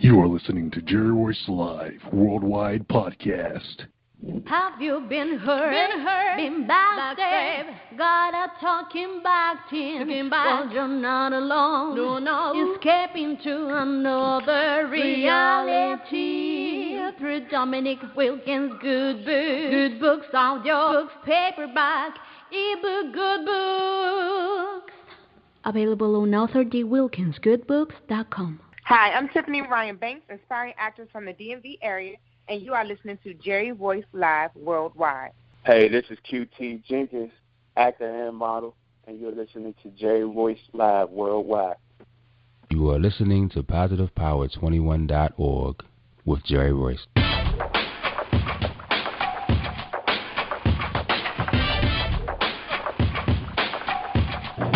You are listening to Jerry Royce Live Worldwide Podcast. Have you been hurt, been backstabbed, got a talking back team? Well, you're not alone, no. Escaping to another reality. Through Dominic Wilkins' good books, audio books, paperback, ebook, good books. Available on authordwilkinsgoodbooks.com. Hi, I'm Tiffany Ryan Banks, inspiring actress from the DMV area, and you are listening to Jerry Royce Live Worldwide. Hey, this is QT Jenkins, actor and model, and you're listening to Jerry Royce Live Worldwide. You are listening to PositivePower21.org with Jerry Royce.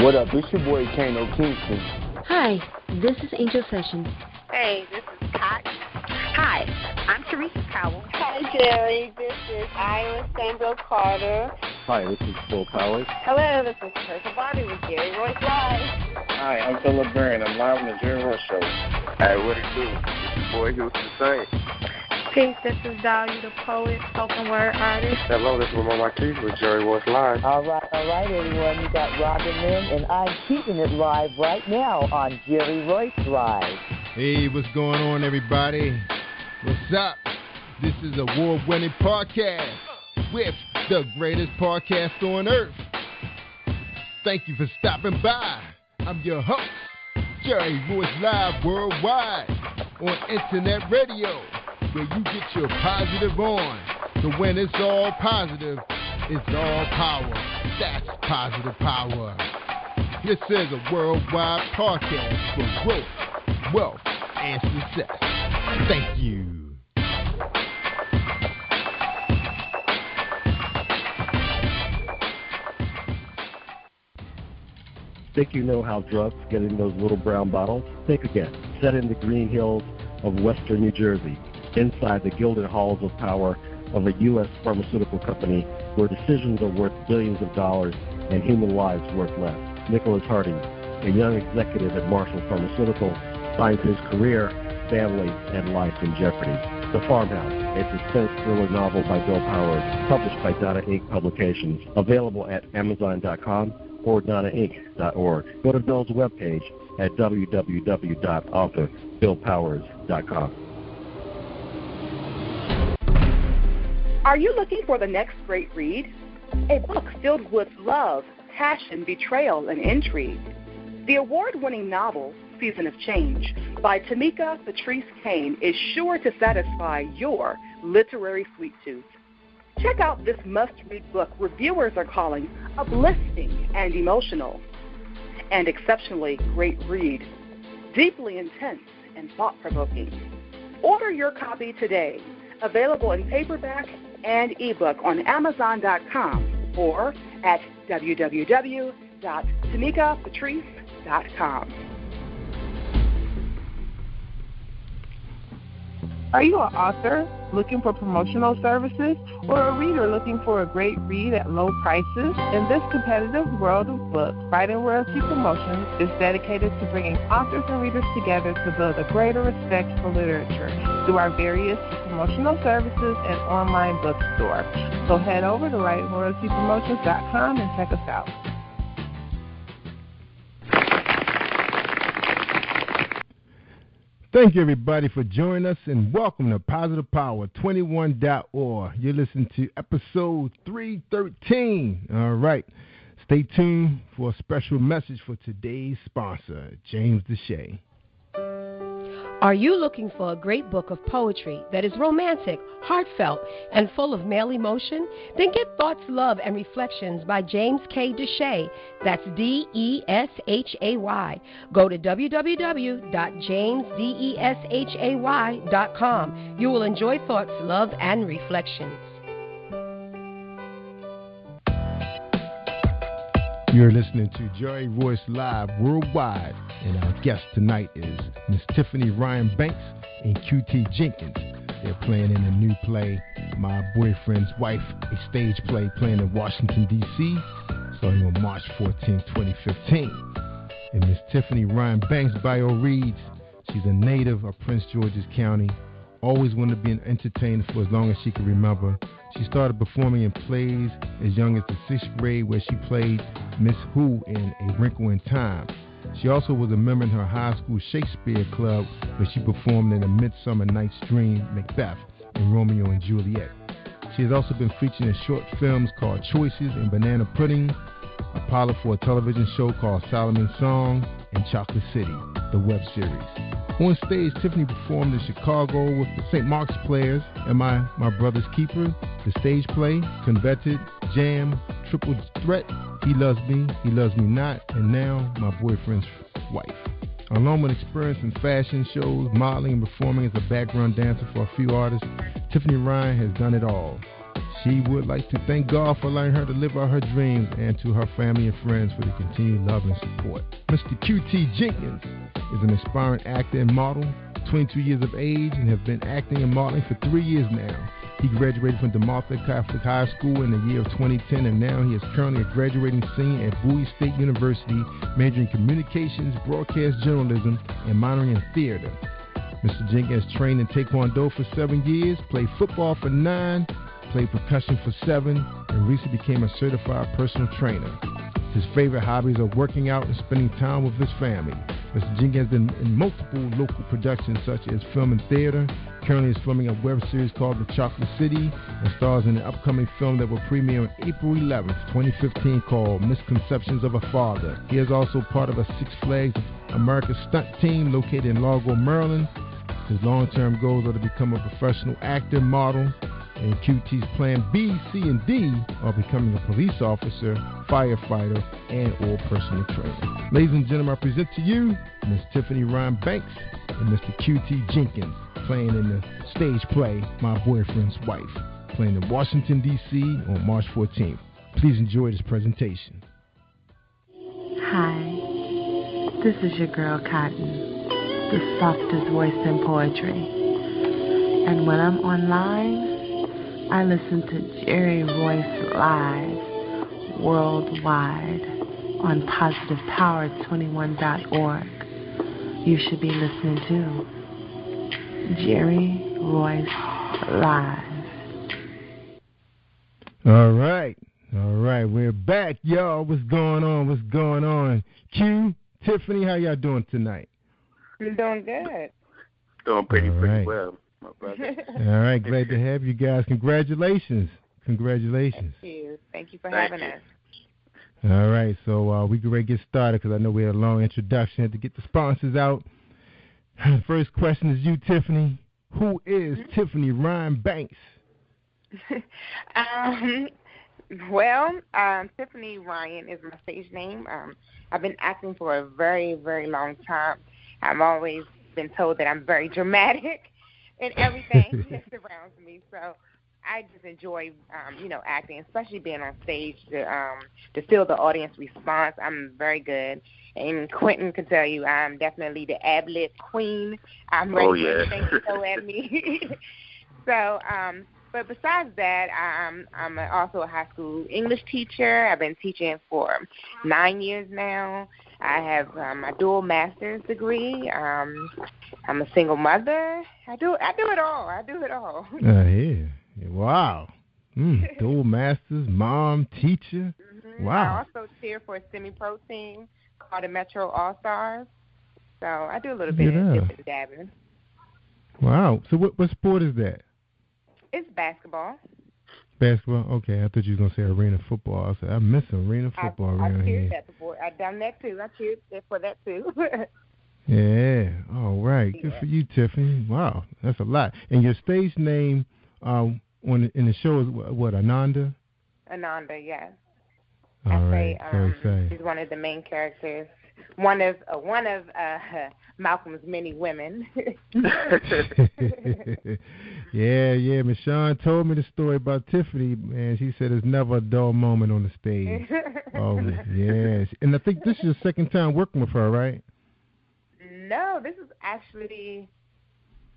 What up? It's your boy Kano Kingston. Hi, this is Angel Sessions. Hey, this is Cotton. Hi, I'm Teresa Powell. Hi, Jerry. This is Ira Sandro Carter. Hi, this is Phil Powers. Hello, this is Teresa Bobby with Jerry Royce Live. Hi, I'm Philip Barron. I'm live on the Jerry Royce Show. Hey, what it do? It's your boy Houston Saint. Peace, this is Dahlia the poet, spoken word artist. Hello, this is Lamar Marquis with Jerry Royce Live. All right, everyone. You got Robin Lynn, and I'm keeping it live right now on Jerry Royce Live. Hey, what's going on, everybody? What's up? This is a award-winning podcast with the greatest podcast on earth. Thank you for stopping by. I'm your host, Jerry Royce Live Worldwide on Internet Radio, where you get your positive on. So when it's all positive, it's all power. That's positive power. This is a worldwide podcast for growth, wealth, and success. Thank you. Think you know how drugs get in those little brown bottles? Think again. Set in the green hills of western New Jersey, inside the gilded halls of power of a U.S. pharmaceutical company where decisions are worth billions of dollars and human lives worth less. Nicholas Harding, a young executive at Marshall Pharmaceutical, finds his career, family, and life in jeopardy. The Farmhouse, a suspense thriller novel by Bill Powers, published by Donna Inc. Publications, available at Amazon.com or DonnaInc.org. Go to Bill's webpage at www.authorBillPowers.com. Are you looking for the next great read? A book filled with love, passion, betrayal, and intrigue. The award-winning novel, Season of Change, by Tamika Patrice Kane, is sure to satisfy your literary sweet tooth. Check out this must-read book reviewers are calling uplifting and emotional. And exceptionally great read, deeply intense and thought-provoking. Order your copy today, available in paperback and ebook on Amazon.com or at www.tamikapatrice.com. Are you an author looking for promotional services or a reader looking for a great read at low prices? In this competitive world of books, Writing Royalty Promotions is dedicated to bringing authors and readers together to build a greater respect for literature through our various promotional services and online bookstore. So head over to WritingRoyaltyPromotions.com and check us out. Thank you, everybody, for joining us, and welcome to PositivePower21.org. You're listening to episode 313. All right. Stay tuned for a special message for today's sponsor, James Deshay. Are you looking for a great book of poetry that is romantic, heartfelt, and full of male emotion? Then get Thoughts, Love, and Reflections by James K. Deshay. That's D-E-S-H-A-Y. Go to www.jamesdeshay.com. You will enjoy Thoughts, Love, and Reflections. You're listening to Jerry Royce Live Worldwide, and our guest tonight is Miss Tiffany Ryan Banks and QT Jenkins. They're playing in a new play, My Boyfriend's Wife, a stage play playing in Washington, D.C., starting on March 14, 2015. In Miss Tiffany Ryan Banks' bio reads, She's a native of Prince George's County. Always wanted to be an entertainer for as long as she could remember. She started performing in plays as young as the 6th grade, where she played Miss Who in A Wrinkle in Time. She also was a member in her high school Shakespeare Club, where she performed in A Midsummer Night's Dream, Macbeth, and Romeo and Juliet. She has also been featured in short films called Choices and Banana Pudding, a pilot for a television show called Solomon's Song, and Chocolate City, the web series. On stage, Tiffany performed in Chicago with the St. Mark's Players and My Brother's Keeper, the stage play, Coveted, J.A.M, Triple Threat, He Loves Me Not, and now My Boyfriend's Wife. Along with experience in fashion shows, modeling, and performing as a background dancer for a few artists, Tiffany Ryan has done it all. She would like to thank God for allowing her to live out her dreams, and to her family and friends for the continued love and support. Mr. QT Jenkins is an aspiring actor and model, 22 years of age, and has been acting and modeling for 3 years now. He graduated from DeMatha Catholic High School in the year of 2010, and now he is currently a graduating senior at Bowie State University, majoring in communications, broadcast journalism, and minoring in theater. Mr. Jenkins trained in Taekwondo for 7 years, played football for 9, played percussion for 7, and recently became a certified personal trainer. His favorite hobbies are working out and spending time with his family. Mr. Jenkins has been in multiple local productions such as film and theater. Currently is filming a web series called The Chocolate City, and stars in an upcoming film that will premiere on April 11th, 2015, called Misconceptions of a Father. He is also part of a Six Flags America stunt team located in Largo, Maryland. His long-term goals are to become a professional actor, model, and QT's plan B, C, and D are becoming a police officer, firefighter, and or personal trainer. Ladies and gentlemen, I present to you Miss Tiffany Ryan Banks and Mr. QT Jenkins, playing in the stage play My Boyfriend's Wife, playing in Washington, D.C. on March 14th. Please enjoy this presentation. Hi, this is your girl Cotton, the softest voice in poetry. And when I'm online, I listen to Jerry Royce live worldwide on positivepower21.org. You should be listening to Jerry Royce live. All right, we're back, y'all. What's going on? Q, Tiffany, how y'all doing tonight? I'm doing good. Doing pretty well, my brother. All right, glad to have you guys. Congratulations. Thank you. Thank you for having us. All right, so we can ready to get started because I know we had a long introduction to get the sponsors out. First question is you, Tiffany. Who is Tiffany Ryan Banks? Tiffany Ryan is my stage name. I've been acting for a very, very long time. I've always been told that I'm very dramatic in everything that surrounds me. So I just enjoy, acting, especially being on stage to feel the audience response. I'm very good. And Quentin can tell you I'm definitely the ad-lib queen. I'm ready for anything to throw at me. So, but besides that, I'm also a high school English teacher. I've been teaching for 9 years now. I have my dual master's degree. I'm a single mother. I do it all. Yeah. Wow. Dual masters, mom, teacher. Mm-hmm. Wow. I also cheer for a semi-pro team called the Metro All-Stars. So I do a little bit of dabbing. Wow. So what sport is that? It's basketball. Basketball? Okay. I thought you were going to say arena football. I said, I miss arena football around here. I cheered that before. I've done that too. I cheered for that too. Yeah. All right. Good for you, Tiffany. Wow. That's a lot. And your stage name in the show is what, Ananda? Ananda, yes. All right. She's one of the main characters. One of Malcolm's many women. Yeah. Miss Shawn told me the story about Tiffany, man. She said there's never a dull moment on the stage. Oh, yes. And I think this is your second time working with her, right? No, this is actually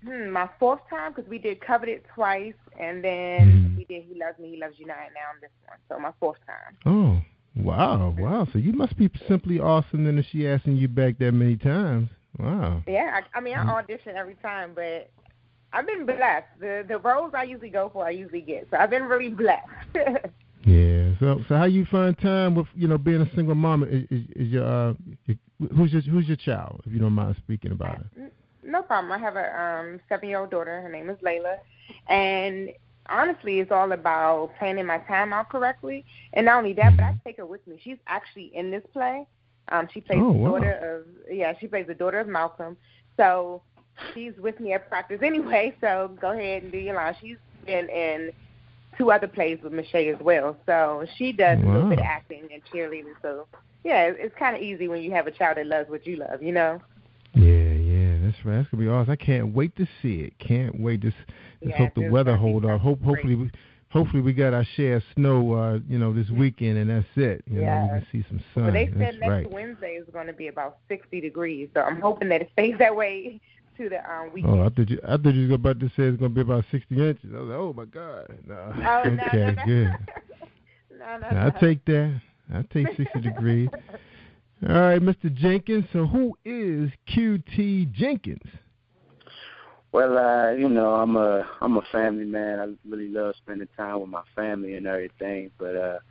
my fourth time because we did Coveted twice, and then we did He Loves Me, He Loves You Not, and now I'm this one. So my fourth time. Oh, wow. So you must be simply awesome then if she asking you back that many times. Wow. Yeah, I audition every time, but I've been blessed. The roles I usually go for, I usually get. So I've been really blessed. Yeah. So how you find time with being a single mom? Is your who's your child? If you don't mind speaking about it. No problem. I have a 7-year-old daughter. Her name is Layla, and honestly, it's all about planning my time out correctly. And not only that, but I take her with me. She's actually in this play. She plays she plays the daughter of Malcolm. So she's with me at practice anyway. So go ahead and do your line. She's been in 2 other plays with Michelle as well. So she does a little bit of acting and cheerleading. So yeah, it's kind of easy when you have a child that loves what you love, Yeah, that's right. That's gonna be awesome. I can't wait to see it. Can't wait. Just hope the weather hold up. Hopefully we got our share of snow, this weekend, and that's it. You know, we can see some sun. Well, they said that's next Wednesday is going to be about 60 degrees, so I'm hoping that it stays that way to the weekend. Oh, I thought you were about to say it's going to be about 60 inches. I was like, oh my God. No. Oh, okay, no. good. No. I'll take that. I'll take 60 degrees. All right, Mr. Jenkins. So who is QT Jenkins? Well, I'm a family man. I really love spending time with my family and everything. But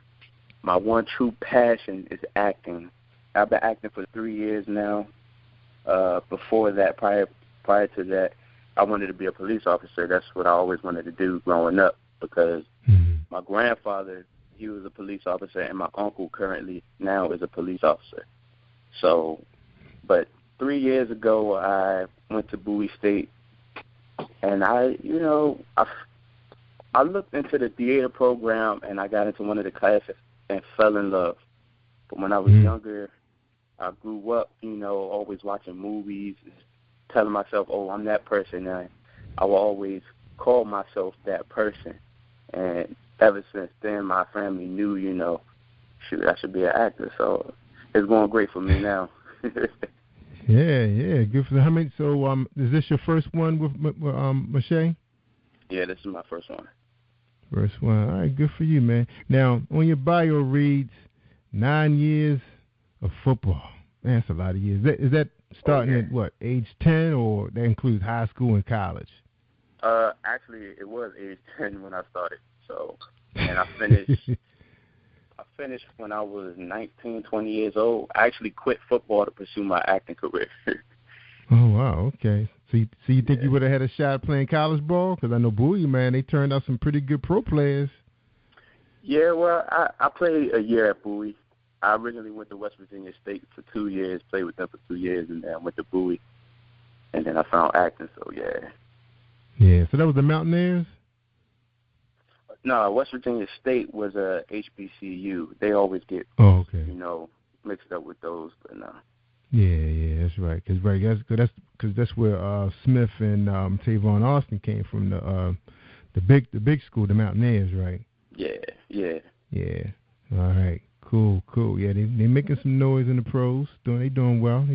my one true passion is acting. I've been acting for 3 years now. Before that, prior to that, I wanted to be a police officer. That's what I always wanted to do growing up because my grandfather, he was a police officer, and my uncle currently now is a police officer. So, but 3 years ago, I went to Bowie State. And I looked into the theater program, and I got into one of the classes and fell in love. But when I was younger, I grew up, always watching movies, telling myself, oh, I'm that person. And I will always call myself that person. And ever since then, my family knew, I should be an actor. So it's going great for me now. Yeah, good for how many? So, is this your first one with Michelle? Yeah, this is my first one. First one. All right, good for you, man. Now, on your bio reads 9 years of football. Man, that's a lot of years. Is that starting at what, age 10, or that includes high school and college? Actually, it was age 10 when I started. So, and I finished. I finished when I was 19, 20 years old. I actually quit football to pursue my acting career. Oh, wow, okay. So you think you would have had a shot playing college ball? Because I know Bowie, man, they turned out some pretty good pro players. Yeah, well, I played a year at Bowie. I originally went to West Virginia State for 2 years, played with them for 2 years, and then I went to Bowie. And then I found acting, so yeah. Yeah, so that was the Mountaineers? No, West Virginia State was a HBCU. They always get, mixed up with those, but no. Yeah, that's right. Because that's where Smith and Tavon Austin came from, the big school, the Mountaineers, right? Yeah. All right, cool. Yeah, they making some noise in the pros. They doing well.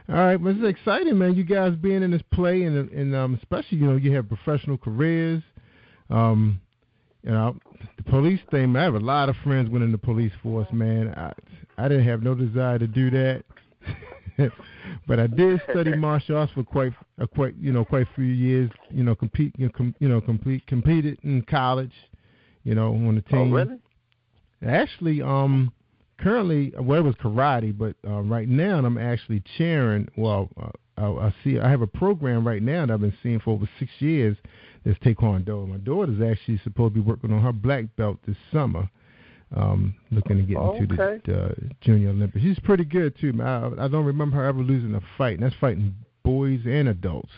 All right, but it's exciting, man. You guys being in this play, and especially you have professional careers. The police thing, I have a lot of friends went in the police force, man. I didn't have no desire to do that. But I did study martial arts for quite a few years, competed in college, on the team. Oh, really? Actually, currently, it was karate, but right now I'm actually chairing, I have a program right now that I've been seeing for over 6 years. That's Taekwondo. My daughter's actually supposed to be working on her black belt this summer, looking to get into the Junior Olympics. She's pretty good, too. I don't remember her ever losing a fight, and that's fighting boys and adults.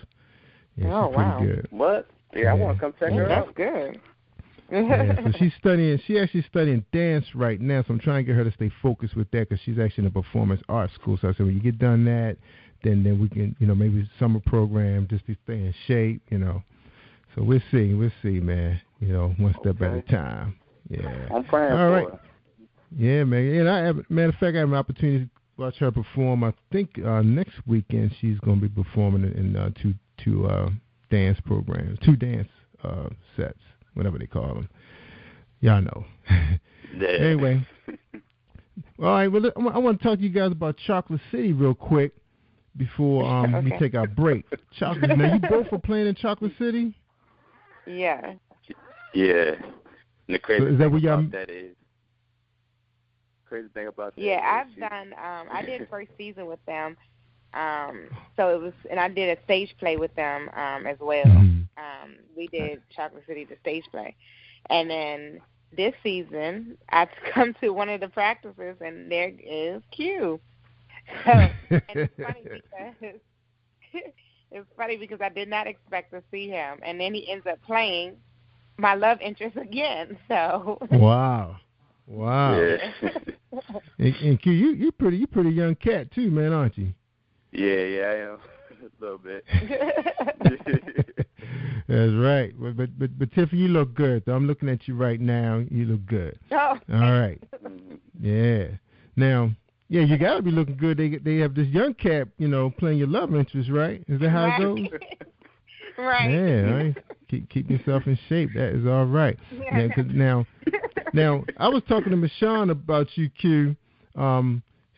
Yeah, she's pretty good. What? Yeah, I want to come check her out. That's good. So she's actually studying dance right now, so I'm trying to get her to stay focused with that because she's actually in a performance arts school. So I said, when you get done that, then we can, maybe summer program just to stay in shape, So we'll see, man. One step at a time. Yeah. I'm praying All for right. her. Yeah, man. And matter of fact, I have an opportunity to watch her perform. I think next weekend she's going to be performing in two dance programs, 2 dance sets, whatever they call them. Y'all know. Yeah. Anyway. All right. Well, I want to talk to you guys about Chocolate City real quick. before we take our break. Chocolate. Now, you both were playing in Chocolate City? Yeah. Yeah. And the crazy is that thing what about that is, crazy thing about that. Yeah, I've done. I did first season with them. So it was, and I did a stage play with them as well. Mm-hmm. We did Chocolate City, the stage play, and then this season I come to one of the practices, and there is Q. So and it's funny because I did not expect to see him, and then he ends up playing my love interest again. So wow. Yeah. and Q, you pretty young cat too, man, aren't you? Yeah, I am a little bit. That's right. But Tiffany, you look good. Though. I'm looking at you right now. You look good. Oh. All right. Yeah. Now, yeah, you got to be looking good. They have this young cat, playing your love interest, right? Is that how it goes? Right. Yeah. Right. Keep yourself in shape. That is all right. Yeah. Now, I was talking to Michonne about you, Q.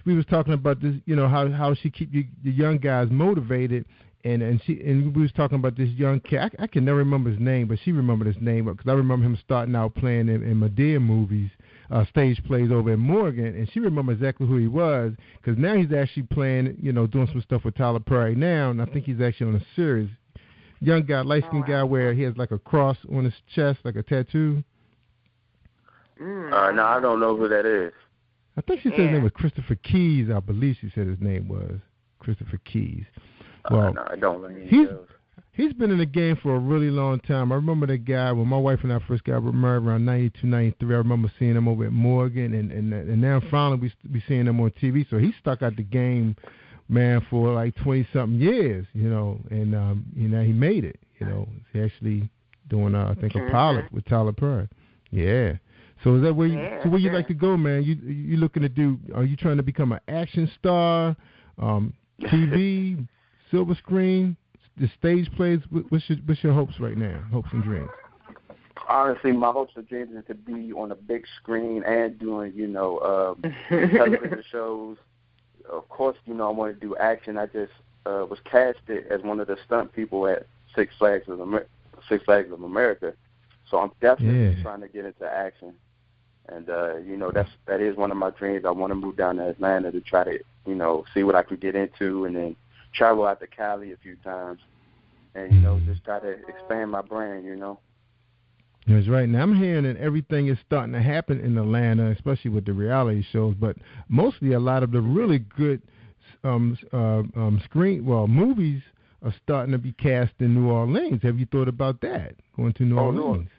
We was talking about this, how she keep the young guys motivated, and we was talking about this young cat. I can never remember his name, but she remembered his name because I remember him starting out playing in Medea movies, stage plays over in Morgan, and she remembered exactly who he was because now he's actually playing, doing some stuff with Tyler Perry now, and I think he's actually on a series. Young guy, light-skinned guy, where he has like a cross on his chest, like a tattoo. No, I don't know who that is. I think she said his name was Christopher Keys. I believe she said his name was Christopher Keys. Well, no, I don't know. He's been in the game for a really long time. I remember that guy when my wife and I first got married around 92, 93. I remember seeing him over at Morgan, and now finally we seeing him on TV. So he stuck out the game, man, for like 20-something years, and he made it. He's actually doing I think a pilot with Tyler Perry. Yeah. So is that where you like to go, man? You looking to do? Are you trying to become an action star, TV, silver screen, the stage plays? What's your hopes right now? Hopes and dreams. Honestly, my hopes and dreams is to be on a big screen and doing television shows. Of course, I want to do action. I just was casted as one of the stunt people at Six Flags of America. So I'm definitely trying to get into action. And, that is one of my dreams. I want to move down to Atlanta to try to, see what I could get into and then travel out to Cali a few times and, just try to expand my brand, That's right. Now, I'm hearing that everything is starting to happen in Atlanta, especially with the reality shows, but mostly a lot of the really good movies are starting to be cast in New Orleans. Have you thought about that, going to New Orleans?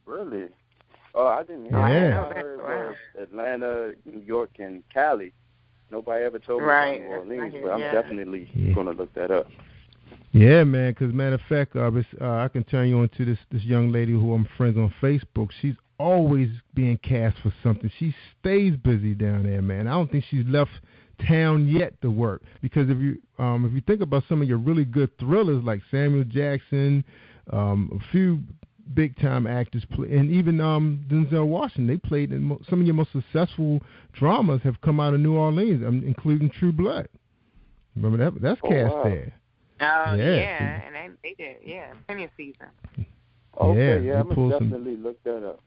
Really? Oh, I didn't hear that. I heard Atlanta, New York, and Cali. Nobody ever told me about New Orleans, but I'm definitely going to look that up. Yeah, man, because matter of fact, I can turn you on to this young lady who I'm friends on Facebook. She's always being cast for something. She stays busy down there, man. I don't think she's left town yet to work because if you think about some of your really good thrillers like Samuel Jackson, a few big-time actors, and even Denzel Washington. They played in some of your most successful dramas have come out of New Orleans, including True Blood. Remember that's cast there. Oh, yeah, and they did, plenty of season. Okay, I'm going to definitely look that up.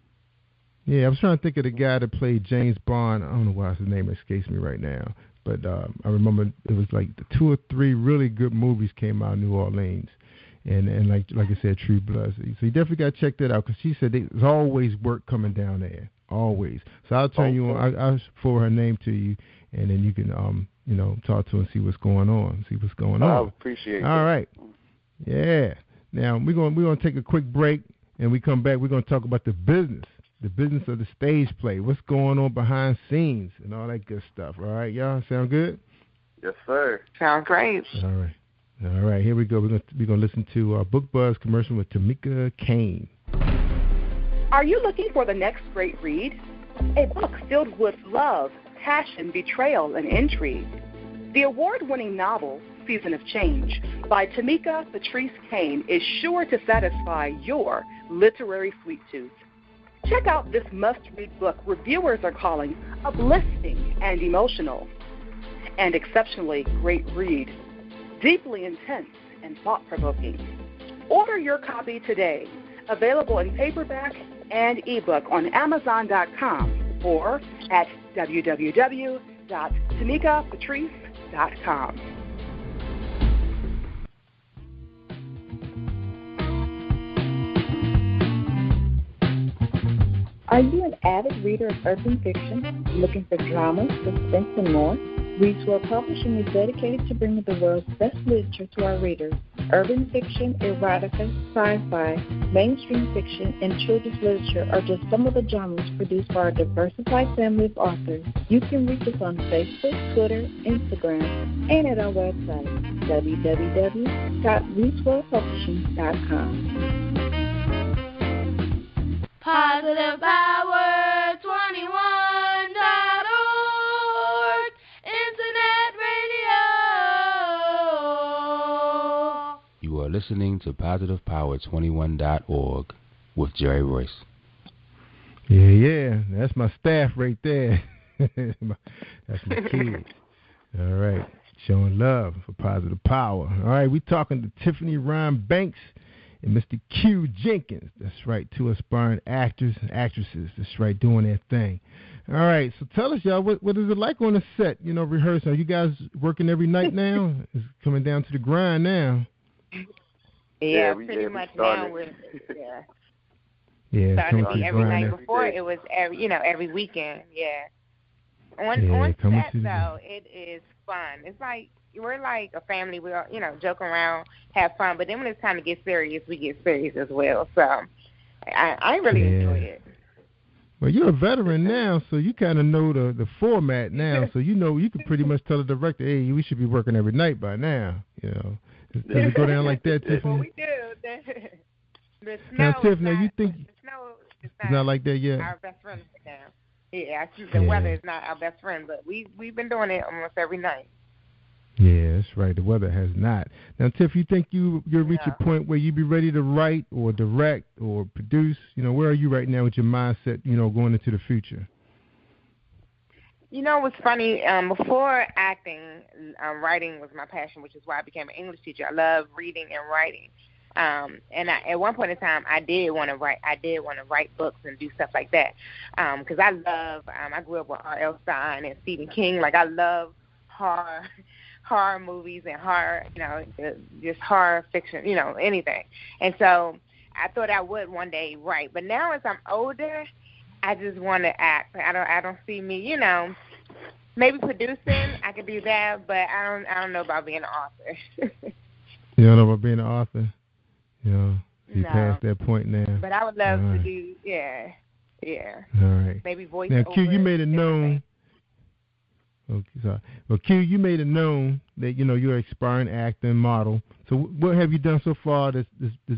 Yeah, I was trying to think of the guy that played James Bond. I don't know why his name escapes me right now, but I remember it was like 2 or 3 really good movies came out of New Orleans. And like I said, True Blood. So you definitely got to check that out because she said there's always work coming down there, always. So I'll turn you on. I'll forward her name to you, and then you can talk to her and see what's going on. I appreciate it. All right. Yeah. Now we're gonna take a quick break, and we come back. We're gonna talk about the business of the stage play. What's going on behind scenes and all that good stuff. All right, y'all. Sound good? Yes, sir. Sounds great. All right, here we go. We're gonna listen to our Book Buzz commercial with Tamika Kane. Are you looking for the next great read? A book filled with love, passion, betrayal, and intrigue. The award-winning novel, Season of Change, by Tamika Patrice Kane is sure to satisfy your literary sweet tooth. Check out this must-read book reviewers are calling uplifting and emotional. And exceptionally great read. deeply intense and thought-provoking. Order your copy today. Available in paperback and ebook on Amazon.com or at www.TanikaPatrice.com. Are you an avid reader of urban fiction, looking for drama, suspense, and more? Readswell Publishing is dedicated to bringing the world's best literature to our readers. Urban fiction, erotica, sci-fi, mainstream fiction, and children's literature are just some of the genres produced by our diversified family of authors. You can reach us on Facebook, Twitter, Instagram, and at our website, www.readswellpublishing.com. Positive Power 21.org, Internet Radio. You are listening to Positive Power 21.org with Jerry Royce. Yeah, that's my staff right there. That's my kids. All right, showing love for Positive Power. All right, we talking to Tiffany Ryan Banks and Mr. Q Jenkins. That's right, two aspiring actors and actresses. That's right, doing their thing. All right, so tell us, y'all, what is it like on the set, rehearsing? Are you guys working every night now? It's coming down to the grind now. Yeah, pretty much now. Starting every night. Before it was every weekend. Yeah. On set though, it is fun. It's like we're like a family. We all joke around, have fun. But then when it's time to get serious, we get serious as well. So I really enjoy it. Well, you're a veteran now, so you kind of know the format now. So you can pretty much tell the director, hey, we should be working every night by now. Does it go down like that, Tiffany? Well, we do. The now, snow Tiffany, you think it's not like that yet? Our best friend now. Yeah, the weather is not our best friend, but we've been doing it almost every night. Yeah, that's right. The weather has not. Now, Tiff, you think you'll reach a point where you be ready to write or direct or produce? Where are you right now with your mindset, going into the future? What's funny, before acting, writing was my passion, which is why I became an English teacher. I love reading and writing. And at one point in time, I did want to write. I did want to write books and do stuff like that. Because I love. I grew up with R.L. Stein and Stephen King. Like I love horror movies and horror. Just horror fiction. Anything. And so I thought I would one day write. But now as I'm older, I just want to act. I don't see me. Maybe producing. I could do that, but I don't know about being an author. You don't know about being an author? You past that point now. But I would love to do, yeah. All right. Maybe voice now, over. Q, you made it known. Okay, sorry. Well, Q, you made it known that you're an aspiring actor and model. So, what have you done so far that's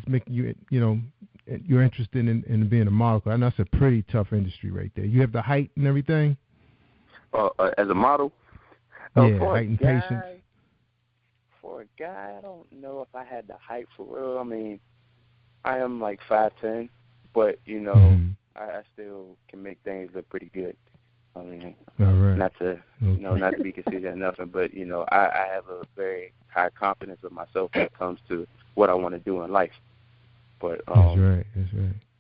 making you, you're interested in being a model? I know it's a pretty tough industry right there. You have the height and everything. As a model. Yeah, height and patience. For a guy, I don't know if I had the height for real. I mean, I am like 5'10", but I still can make things look pretty good. I mean, not to not to be conceited or nothing, but I have a very high confidence of myself when it comes to what I want to do in life. But that's right.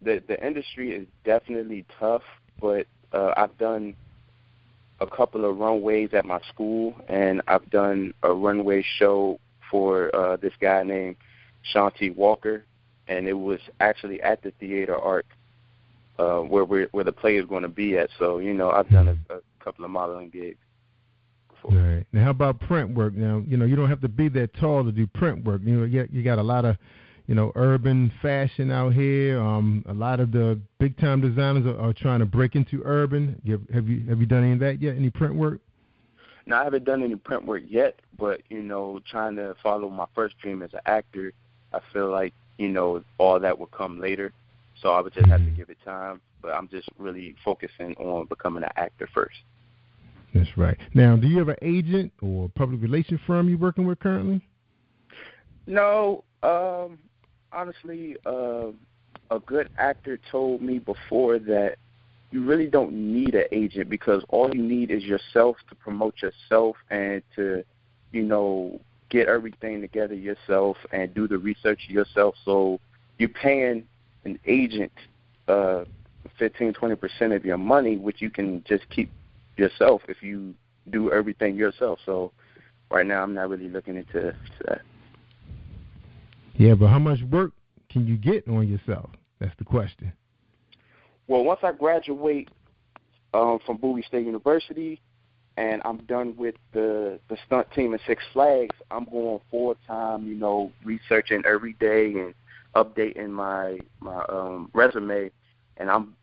The industry is definitely tough, but I've done a couple of runways at my school, and I've done a runway show for this guy named Shanti Walker, and it was actually at the THEARC where the play is going to be at. So I've done a couple of modeling gigs before. Right. Now, how about print work? Now, you don't have to be that tall to do print work. You got a lot of urban fashion out here. A lot of the big time designers are trying to break into urban. Have you done any of that yet? Any print work? No, I haven't done any print work yet, but trying to follow my first dream as an actor, I feel like all that will come later. So I would just have to give it time, but I'm just really focusing on becoming an actor first. That's right. Now, do you have an agent or public relations firm you're working with currently? No. Honestly, a good actor told me before that you really don't need an agent because all you need is yourself to promote yourself and to, get everything together yourself and do the research yourself. So you're paying an agent 15-20% of your money, which you can just keep yourself if you do everything yourself. So right now I'm not really looking into that. Yeah, but how much work can you get on yourself? That's the question. Well, once I graduate from Bowie State University and I'm done with the stunt team at Six Flags, I'm going full-time, researching every day and updating my resume, and I'm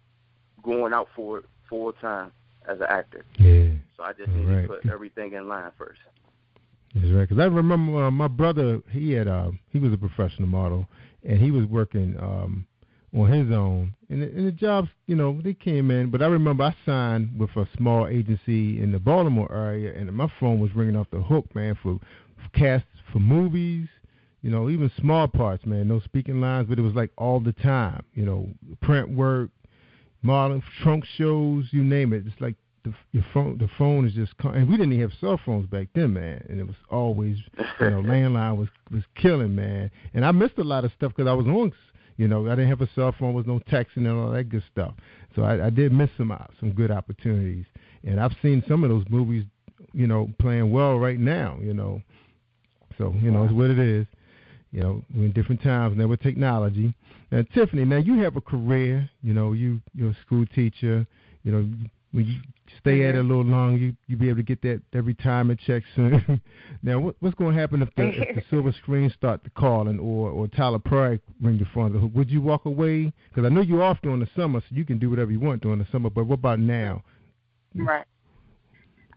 going out for it full-time as an actor. Yeah. So I just need to put everything in line first. That's right. Because I remember my brother, he was a professional model, and he was working on his own. And the jobs, they came in. But I remember I signed with a small agency in the Baltimore area, and my phone was ringing off the hook, man, for casts for movies, even small parts, man, no speaking lines, but it was like all the time, print work, modeling, trunk shows, you name it. It's like the phone is just, and we didn't even have cell phones back then, man, and it was always, landline was killing, man. And I missed a lot of stuff because I was on, I didn't have a cell phone, was no texting and all that good stuff. So I did miss some good opportunities. And I've seen some of those movies, playing well right now, So, it's what it is. We're in different times now with technology. Now, Tiffany, now you have a career. You're a school teacher. When you stay at it a little long, you be able to get that retirement check soon. Now, what's going to happen if the silver screen start to call or Tyler Perry ring your phone? Would you walk away? Because I know you're off during the summer, so you can do whatever you want during the summer. But what about now? Right.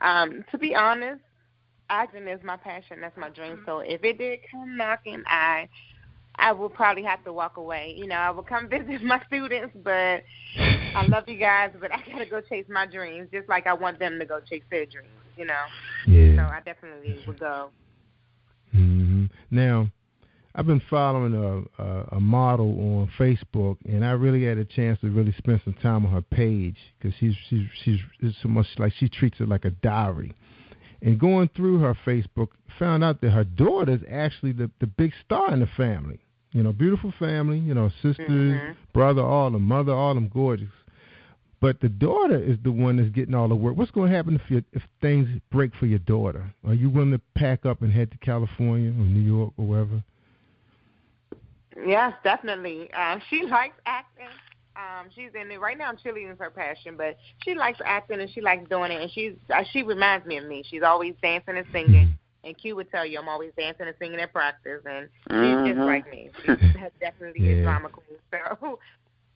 To be honest, acting is my passion. That's my dream. So if it did come knocking, I would probably have to walk away. I would come visit my students, but I love you guys, but I got to go chase my dreams, just like I want them to go chase their dreams, Yeah. So I definitely would go. Mm-hmm. Now, I've been following a model on Facebook, and I really had a chance to really spend some time on her page because she's so much like she treats it like a diary. And going through her Facebook, found out that her daughter is actually the big star in the family. Beautiful family, sisters, brother, all them, mother, all them gorgeous. But the daughter is the one that's getting all the work. What's going to happen if things break for your daughter? Are you willing to pack up and head to California or New York or wherever? Yes, definitely. She likes acting. She's in it right now. Cheerleading is her passion, but she likes acting and she likes doing it. And she reminds me of me. She's always dancing and singing. And Q would tell you I'm always dancing and singing at practice, and she's just like me. She's definitely a drama queen. So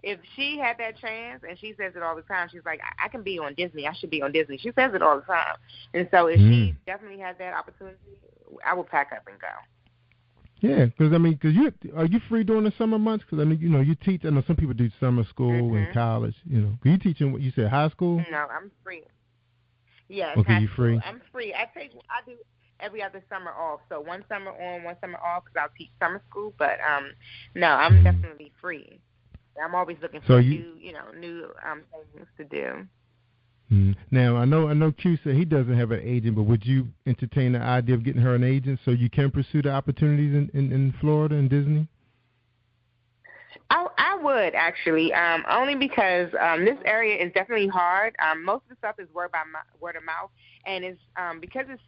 if she had that chance, and she says it all the time, she's like, I can be on Disney. I should be on Disney. She says it all the time. And so if she definitely has that opportunity, I will pack up and go. Yeah, because are you free during the summer months? Because you teach. I know some people do summer school and college. Are you teaching what you said, high school? No, I'm free. Yes. Okay, you free? I'm free. I do every other summer off. So one summer on, one summer off because I'll teach summer school. But no, I'm definitely free. I'm always looking for new things to do. Now, I know Q said he doesn't have an agent, but would you entertain the idea of getting her an agent so you can pursue the opportunities in Florida and Disney? I would, actually, only because this area is definitely hard. Most of the stuff is word of mouth, and it's because it's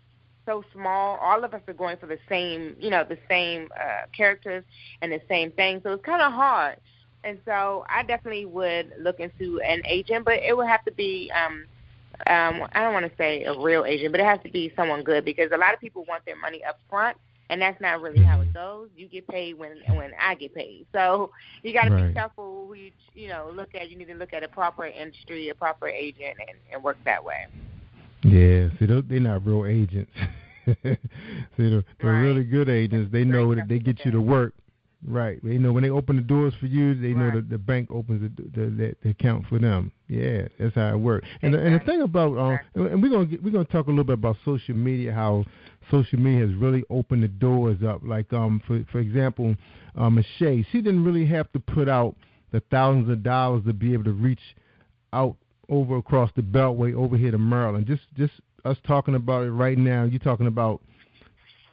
so small, all of us are going for the same characters and the same thing, so it's kind of hard. And so I definitely would look into an agent, but it would have to be I don't want to say a real agent, but it has to be someone good because a lot of people want their money up front, and that's not really how it goes. You get paid when I get paid. So you got to be careful who you look at. You need to look at a proper industry, a proper agent, and work that way. Yeah, see, they're not real agents. See, they're really good agents. They know that they get you to work. Right. They know when they open the doors for you, they know that the bank opens the account for them. Yeah, that's how it works. And the thing about and we're gonna talk a little bit about social media, how social media has really opened the doors up. Like for example, Michelle, she didn't really have to put out the thousands of dollars to be able to reach out over across the Beltway over here to Maryland. Just us talking about it right now, you're talking about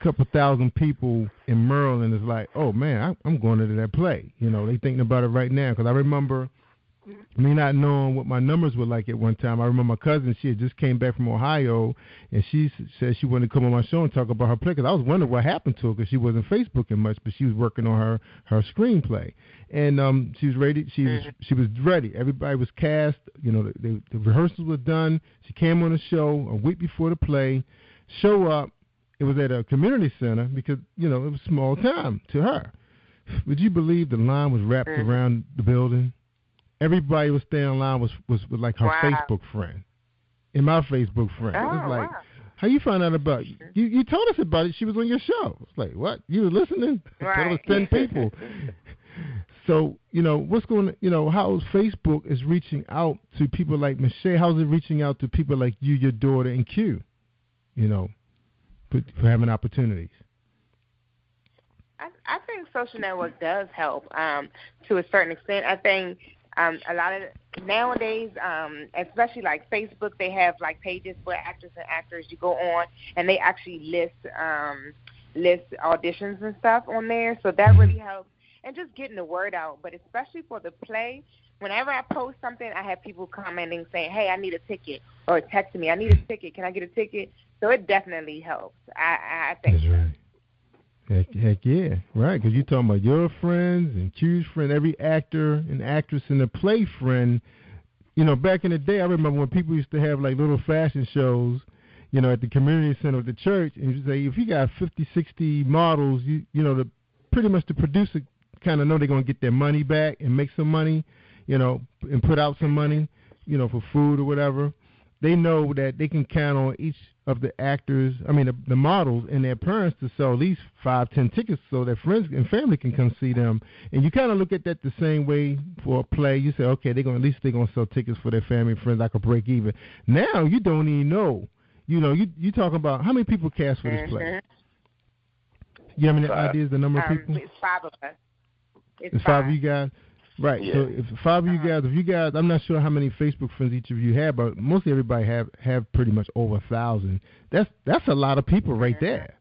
couple thousand people in Maryland is like, oh man, I'm going to that play. You know, they thinking about it right now. Because I remember me not knowing what my numbers were like at one time. I remember my cousin, she had just came back from Ohio, and she said she wanted to come on my show and talk about her play. Because I was wondering what happened to her, because she wasn't Facebooking much, but she was working on her screenplay. And she was ready. She was ready. Everybody was cast. You know, the rehearsals were done. She came on the show a week before the play. Show up. It was at a community center because, you know, it was small time to her. Would you believe the line was wrapped around the building? Everybody was staying in line was like her Facebook friend. And my Facebook friend. It was like, how you find out about it? You told us about it. She was on your show. It's like, what? You were listening? Right. It was 10 people. So, you know, what's going on, you know, how Facebook is reaching out to people like Michelle? How's it reaching out to people like you, your daughter, and Q, you know, for having opportunities? I think social network does help to a certain extent. I think a lot of nowadays, especially like Facebook, they have like pages for actors and actors. You go on and they actually list auditions and stuff on there. So that really helps. And just getting the word out. But especially for the play, whenever I post something, I have people commenting saying, hey, I need a ticket, or texting me, I need a ticket. Can I get a ticket? So it definitely helps. I think. That's right. Heck yeah. Right, because you're talking about your friends and Q's friend, every actor and actress in the play friend. You know, back in the day, I remember when people used to have like little fashion shows, you know, at the community center of the church, and you say, if you got 50, 60 models, you know, pretty much the producer kind of know they're going to get their money back and make some money, you know, and put out some money, you know, for food or whatever. They know that they can count on each of the actors, the models and their parents to sell at least 5, 10 tickets so their friends and family can come see them. And you kind of look at that the same way for a play. You say, okay, they're going to sell tickets for their family and friends. I could break even. Now you don't even know. You know, you talk about how many people cast for this play. You have any ideas the number of people? It's 5 of us. It's 5 of you guys? Right. Yeah. So if 5 of you guys, I'm not sure how many Facebook friends each of you have, but mostly everybody have pretty much over 1,000. That's a lot of people right there,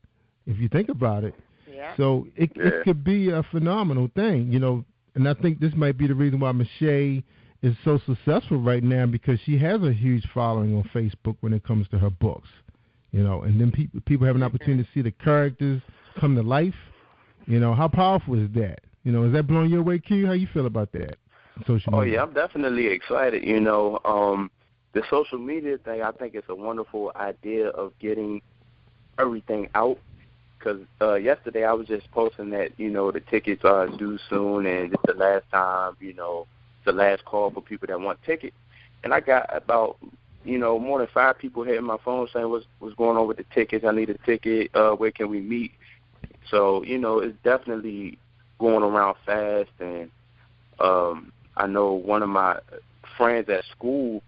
if you think about it. Yeah. So it could be a phenomenal thing, you know, and I think this might be the reason why Michelle is so successful right now, because she has a huge following on Facebook when it comes to her books, you know, and then people have an opportunity to see the characters come to life. You know, how powerful is that? You know, is that blowing your way, Q? How you feel about that? Social media? Yeah, I'm definitely excited. You know, the social media thing, I think it's a wonderful idea of getting everything out. Because yesterday I was just posting that, you know, the tickets are due soon and it's the last time, you know, the last call for people that want tickets. And I got about, you know, more than 5 people hitting my phone saying what's going on with the tickets. I need a ticket. Where can we meet? So, you know, it's definitely going around fast. And I know one of my friends at school,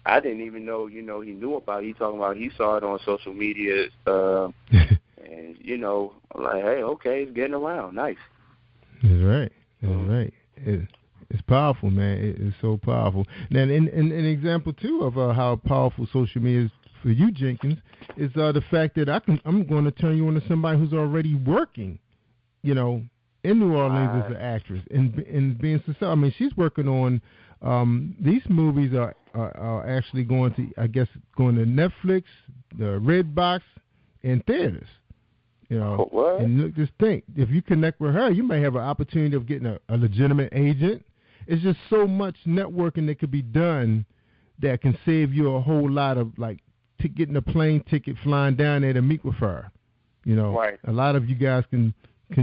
I didn't even know, you know, he knew about it. He talking about he saw it on social media. And, you know, I'm like, hey, okay, it's getting around. Nice. That's right. That's right. It's powerful, man. It's so powerful. Now, an example, too, of how powerful social media is for you, Jenkins, is the fact that I'm going to turn you on to somebody who's already working, you know, in New Orleans as an actress and being successful. I mean, she's working on these movies are actually going to Netflix, the Redbox, and theaters. You know, and look, just think, if you connect with her, you may have an opportunity of getting a legitimate agent. It's just so much networking that could be done that can save you a whole lot of, like, getting a plane ticket, flying down there to meet with her. You know, a lot of you guys can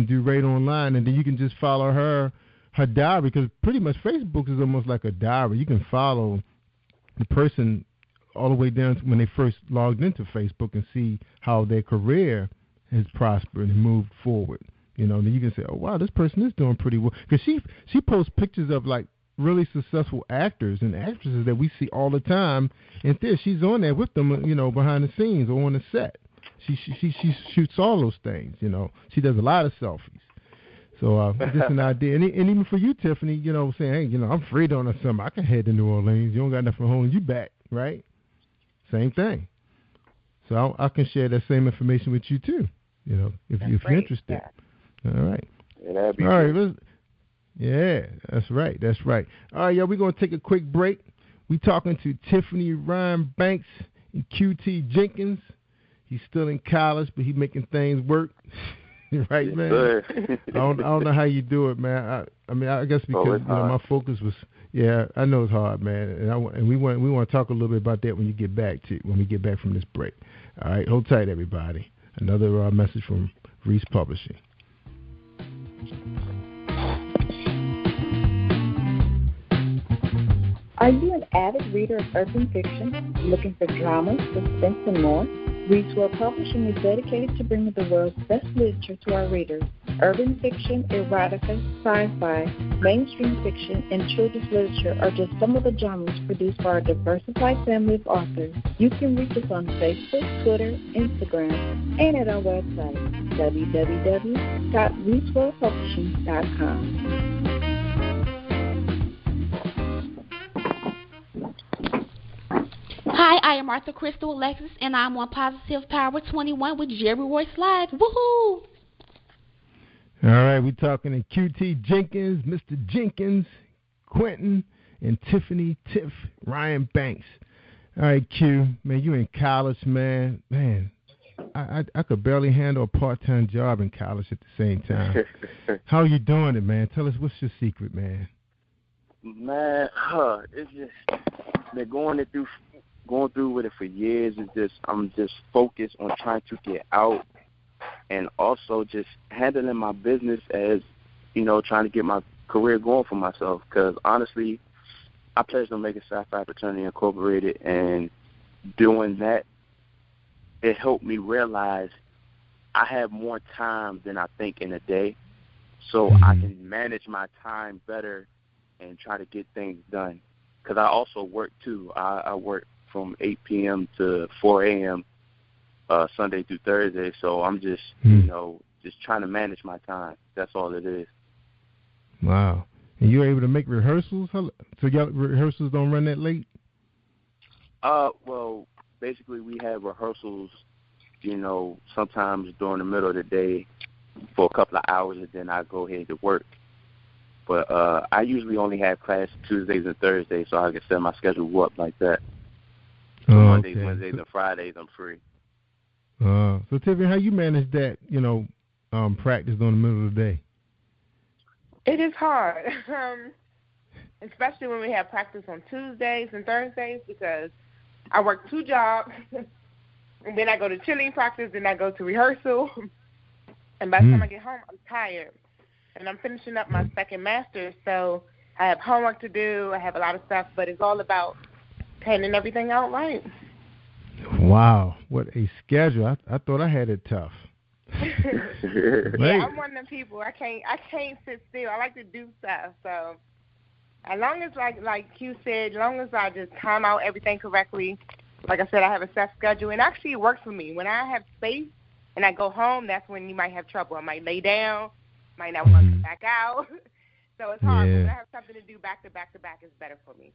do right online, and then you can just follow her diary, because pretty much Facebook is almost like a diary. You can follow the person all the way down to when they first logged into Facebook and see how their career has prospered and moved forward. You know, and then you can say, oh, wow, this person is doing pretty well. Because she posts pictures of, like, really successful actors and actresses that we see all the time. And she's on there with them, you know, behind the scenes or on the set. She shoots all those things, you know. She does a lot of selfies. So just an idea. And even for you, Tiffany, you know, saying, hey, you know, I'm free on a summer. I can head to New Orleans. You don't got nothing holding you back, right? Same thing. So I can share that same information with you, too. if you're interested. Yeah. All right. Yeah, that'd be all right. cool. Yeah, that's right. All right, y'all, we're going to take a quick break. We talking to Tiffany Ryan Banks and QT Jenkins. He's still in college, but he's making things work. Right, yes, man? I don't know how you do it, man. I guess because my focus was, I know it's hard, man. And we want to talk a little bit about that when we get back from this break. All right, hold tight, everybody. Another message from Reese Publishing. Are you an avid reader of urban fiction, looking for drama, suspense, and more? Read World Publishing is dedicated to bringing the world's best literature to our readers. Urban fiction, erotica, sci-fi, mainstream fiction, and children's literature are just some of the genres produced by our diversified family of authors. You can reach us on Facebook, Twitter, Instagram, and at our website, www.readworldpublishing.com. Hi, I am Arthur Crystal Alexis, and I'm on Positive Power 21 with Jerry Royce Live. Woohoo! All right, we're talking to QT Jenkins, Mr. Jenkins, Quentin, and Tiffany Ryan Banks. All right, Q, man, you in college, man. Man, I could barely handle a part-time job in college at the same time. How are you doing it, man? Tell us, what's your secret, man? Man, it's just been going through with it for years. I'm just focused on trying to get out and also just handling my business as, trying to get my career going for myself. Because honestly, I pledged on making Sci-Fi Fraternity Incorporated, and doing that, it helped me realize I have more time than I think in a day, so I can manage my time better and try to get things done. Because I also work too. I work from 8 p.m. to 4 a.m. Sunday through Thursday. So I'm just, just trying to manage my time. That's all it is. Wow. And you're able to make rehearsals? So y'all rehearsals don't run that late? Well, basically we have rehearsals, sometimes during the middle of the day for a couple of hours, and then I go ahead to work. But I usually only have class Tuesdays and Thursdays, so I can set my schedule up like that. So Mondays, Wednesdays, and Fridays, I'm free. So, Tiffany, how you manage that, practice during the middle of the day? It is hard, especially when we have practice on Tuesdays and Thursdays, because I work 2 jobs, and then I go to cheerleading practice, then I go to rehearsal, and by the time I get home, I'm tired. And I'm finishing up my second master's, so I have homework to do, I have a lot of stuff, but it's all about planning everything out right. Wow, what a schedule. I thought I had it tough. Yeah, I'm one of them people. I can't sit still. I like to do stuff. So as long as like Q said, as long as I just time out everything correctly, like I said, I have a set schedule, and actually it works for me. When I have space and I go home, that's when you might have trouble. I might lay down, might not want to come back out. So it's hard. When I have something to do back to back to back, it's better for me.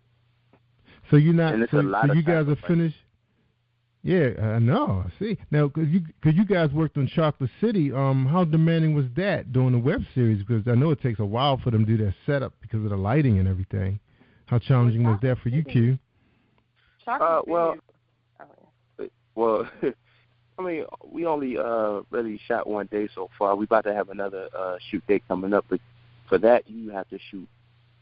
So you're not. So you guys are finished. Yeah, I know. I see. Now, because you guys worked on Chocolate City, how demanding was that doing the web series? Because I know it takes a while for them to do that setup because of the lighting and everything. How challenging was that for you, Q? Well, I mean, we only really shot one day so far. We about to have another shoot day coming up, but for that you have to shoot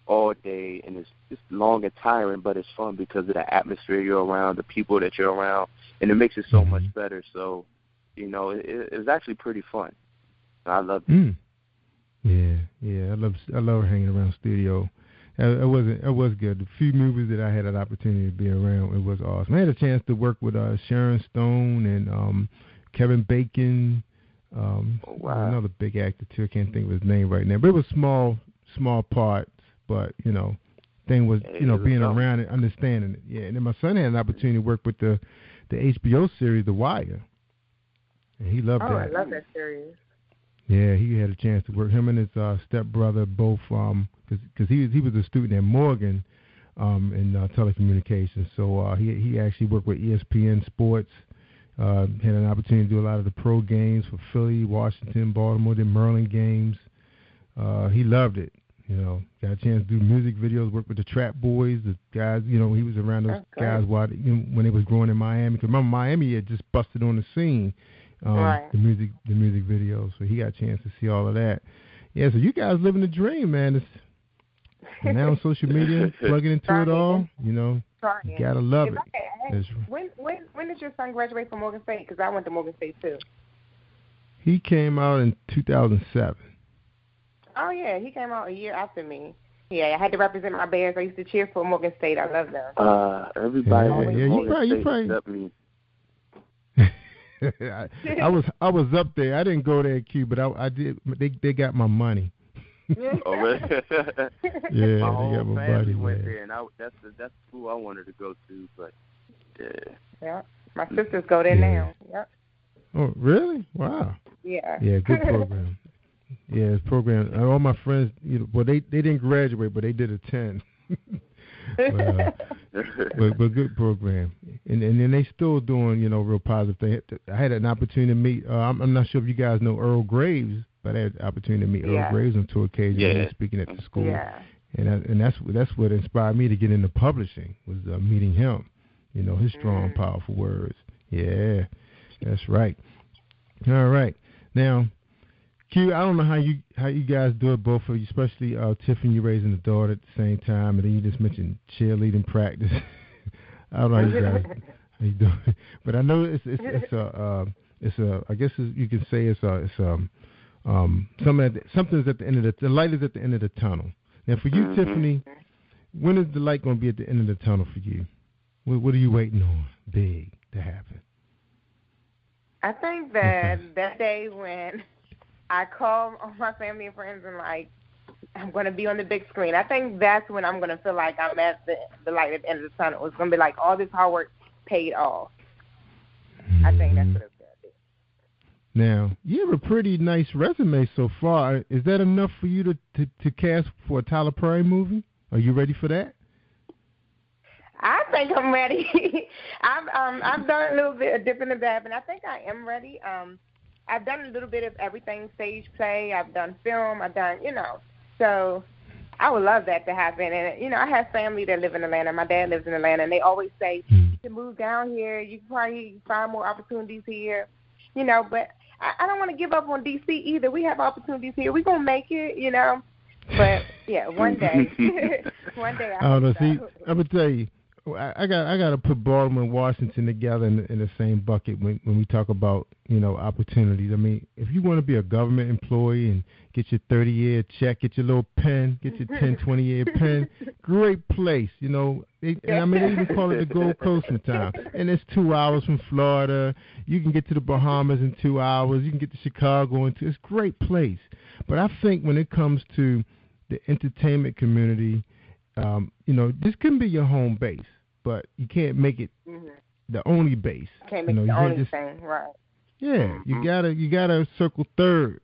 all day, and it's long and tiring, but it's fun because of the atmosphere you're around, the people that you're around, and it makes it so much better. So, it was actually pretty fun. I loved it. Yeah, I love hanging around studio. It was good. The few movies that I had an opportunity to be around, it was awesome. I had a chance to work with Sharon Stone and Kevin Bacon. Another big actor too. I can't think of his name right now, but it was small parts. But, thing was, being around and understanding it. Yeah, and then my son had an opportunity to work with the HBO series, The Wire. And he loved that. I love that series. Yeah, he had a chance to work. Him and his stepbrother both, because he was a student at Morgan in telecommunications. So he actually worked with ESPN Sports Had an opportunity to do a lot of the pro games for Philly, Washington, Baltimore, the Maryland games. He loved it. Got a chance to do music videos, work with the Trap Boys, the guys. He was around those guys when they was growing in Miami. Because remember, Miami had just busted on the scene. The music videos. So he got a chance to see all of that. Yeah, so you guys living the dream, man. And now on social media, plugging into it all, you gotta love it. When did your son graduate from Morgan State? Because I went to Morgan State too. He came out in 2007. Oh yeah, he came out a year after me. Yeah, I had to represent my Bears. I used to cheer for Morgan State. I love them. Everybody Morgan State except me. I was up there. I didn't go there, Q, but I did. They got my money. Oh, really? Yeah, my whole they got my family buddy went there, and that's the school I wanted to go to. But yeah, my sisters go there now. Yep. Oh, really? Wow. Yeah. Yeah, good program. Yeah, it's program. All my friends, well, they didn't graduate, but they did attend. but good program, and then they still doing real positive things. I had an opportunity to meet. I'm not sure if you guys know Earl Graves, but I had an opportunity to meet Earl Graves on two occasions. He was speaking at the school, and that's what inspired me to get into publishing was meeting him. His strong, powerful words. Yeah, that's right. All right, now. Q, I don't know how you guys do it, both of you, especially Tiffany, you raising a daughter at the same time, and then you just mentioned cheerleading practice. I don't know how you do it, but I know it's I guess you can say something's at the end of the light is at the end of the tunnel. Now for you, Tiffany, when is the light going to be at the end of the tunnel for you? What are you waiting on big to happen? I think that day when I call all my family and friends and I'm going to be on the big screen. I think that's when I'm going to feel like I'm at the light at the end of the tunnel. It's going to be like all this hard work paid off. I think that's what it's going to be. Now, you have a pretty nice resume so far. Is that enough for you to cast for a Tyler Perry movie? Are you ready for that? I think I'm ready. I've done a little bit different of that, but I think I am ready. I've done a little bit of everything, stage play. I've done film. I've done, so I would love that to happen. And, I have family that live in Atlanta. My dad lives in Atlanta, and they always say, you can move down here. You can probably find more opportunities here, but I don't want to give up on D.C. either. We have opportunities here. We're going to make it, But, yeah, one day. One day I don't know. So. See, I'm going to tell you. I got to put Baltimore and Washington together in the same bucket when we talk about opportunities. I mean, if you want to be a government employee and get your 30-year check, get your little pen, get your 10, 20-year pen, great place. They even call it the Gold Coast sometimes. And it's 2 hours from Florida. You can get to the Bahamas in 2 hours. You can get to Chicago in 2. It's a great place. But I think when it comes to the entertainment community, this can be your home base. But you can't make it the only base. Can't make it the only thing, right? Yeah, you gotta circle third.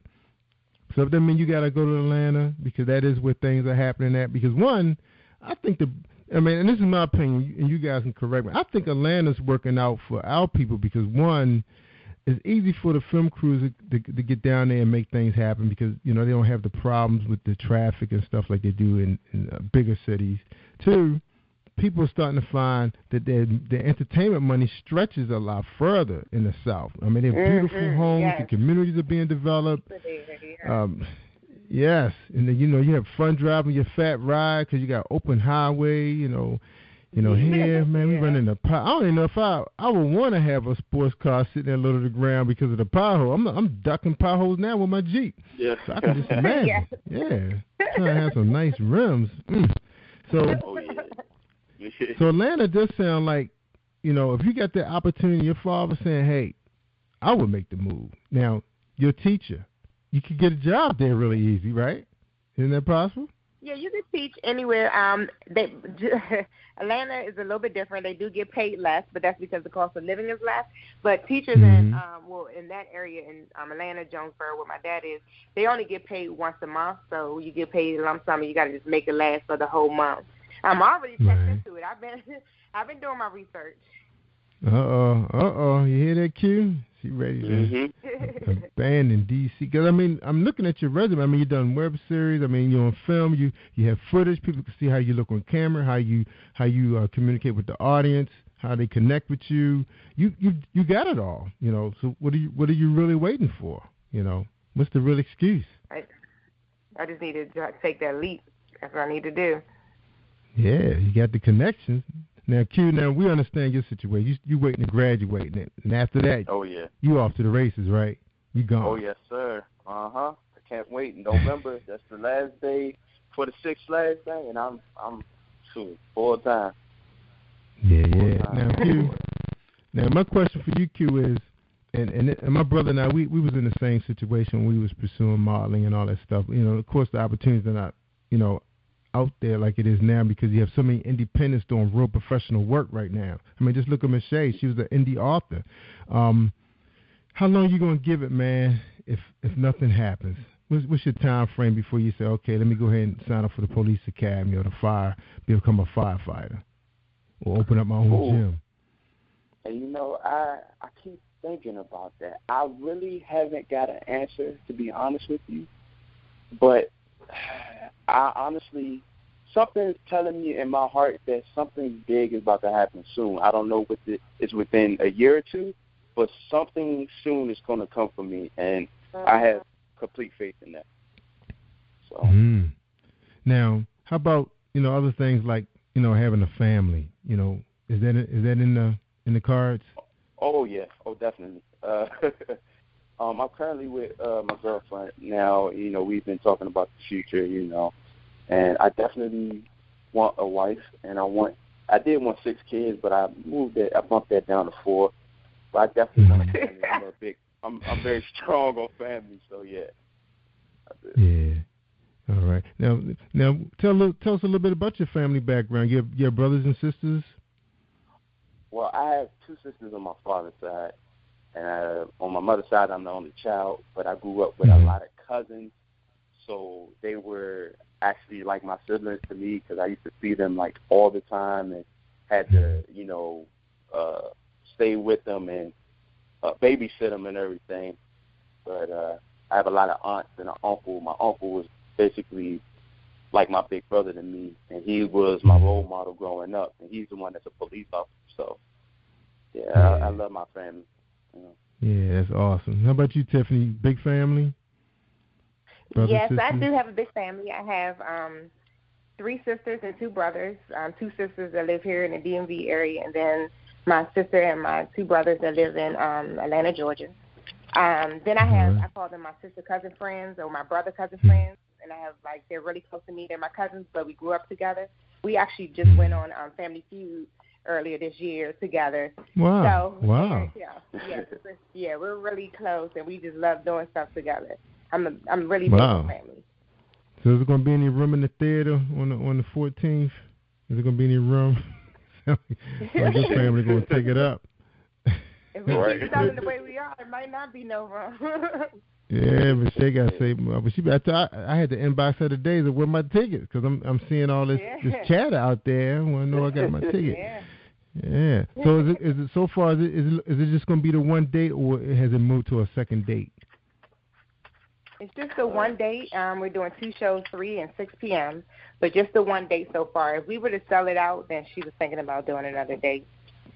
So that means you gotta go to Atlanta because that is where things are happening at. Because one, I think and this is my opinion, and you guys can correct me. I think Atlanta's working out for our people because one, it's easy for the film crews to get down there and make things happen because they don't have the problems with the traffic and stuff like they do in bigger cities. Two, people are starting to find that their entertainment money stretches a lot further in the South. I mean, they're beautiful homes. The communities are being developed. Yes, and then, you have fun driving your fat ride because you got open highway. Here, man, we running a pie. I don't even know if I would want to have a sports car sitting there low to the ground because of the pothole. I'm ducking potholes now with my Jeep. Yeah. So I can just imagine. Trying to have some nice rims. So. So Atlanta does sound like, if you got that opportunity, your father saying, hey, I would make the move. Now, you're a teacher. You could get a job there really easy, right? Isn't that possible? Yeah, you can teach anywhere. Atlanta is a little bit different. They do get paid less, but that's because the cost of living is less. But teachers in that area in Atlanta, Jonesboro, where my dad is, they only get paid once a month. So you get paid a lump sum, and you got to just make it last for the whole month. I'm already checked into it. I've been doing my research. You hear that, Q? She ready to abandon DC. Because, I mean, I'm looking at your resume. I mean, you've done web series. I mean, you're on film. You have footage. People can see how you look on camera, how you communicate with the audience, how they connect with you. You got it all, you know. So what are you really waiting for? You know, what's the real excuse? I just need to take that leap. That's what I need to do. Yeah, you got the connections. Now, Q, we understand your situation. You waiting to graduate, and after that, you off to the races, right? You gone. Oh, yes, sir. I can't wait. November, that's the last day for the Six Flags thing, and I'm full time. Yeah. Now, Q, my question for you, Q, is, and my brother and I, we was in the same situation when we was pursuing modeling and all that stuff. You know, of course, the opportunities are not, you know, out there like it is now because you have so many independents doing real professional work right now. I mean, just look at Miss Shay. She was an indie author. How long you going to give it, man, if nothing happens? What's your time frame before you say, okay, let me go ahead and sign up for the police academy or become a firefighter or open up my own gym? And, you know, I keep thinking about that. I really haven't got an answer, to be honest with you. But I honestly, something's telling me in my heart that something big is about to happen soon. I don't know what it's within a year or two, but something soon is going to come for me, and I have complete faith in that. So. Now, how about, you know, other things like, you know, having a family? You know, is that in the cards? Oh yeah, definitely. I'm currently with my girlfriend now. You know, we've been talking about the future, you know, and I definitely want a wife, and I did want 6 kids, but I bumped that down to 4. But I definitely want a family. I'm very strong on family, so yeah. Yeah. All right. Now tell us a little bit about your family background. You have brothers and sisters? Well, I have 2 sisters on my father's side. And on my mother's side, I'm the only child, but I grew up with a lot of cousins, so they were actually like my siblings to me because I used to see them like all the time and had to, you know, stay with them and babysit them and everything. But I have a lot of aunts and an uncle. My uncle was basically like my big brother to me, and he was my role model growing up, and he's the one that's a police officer. So, I love my family. Yeah, that's awesome. How about you, Tiffany? Big family? Yes, I do have a big family. I have 3 sisters and 2 brothers. 2 sisters that live here in the DMV area, and then my sister and my 2 brothers that live in Atlanta, Georgia. Then I call them my sister cousin friends or my brother cousin friends, and I have they're really close to me. They're my cousins, but we grew up together. We actually just went on Family Feud earlier this year together. Wow. So, wow. Yeah, we're really close, and we just love doing stuff together. I'm really big on family. So is there going to be any room in the theater on the 14th? Is there going to be any room? Like your family going to take it up? If we keep selling the way we are, there might not be no room. Yeah, but she got to say, I had to inbox her today to win my tickets because I'm seeing all this chatter out there. I want to know I got my ticket. Yeah. So is it so far? Is it just going to be the one date, or has it moved to a second date? It's just the one date. We're doing 2 shows, 3 and 6 p.m. But just the one date so far. If we were to sell it out, then she was thinking about doing another date.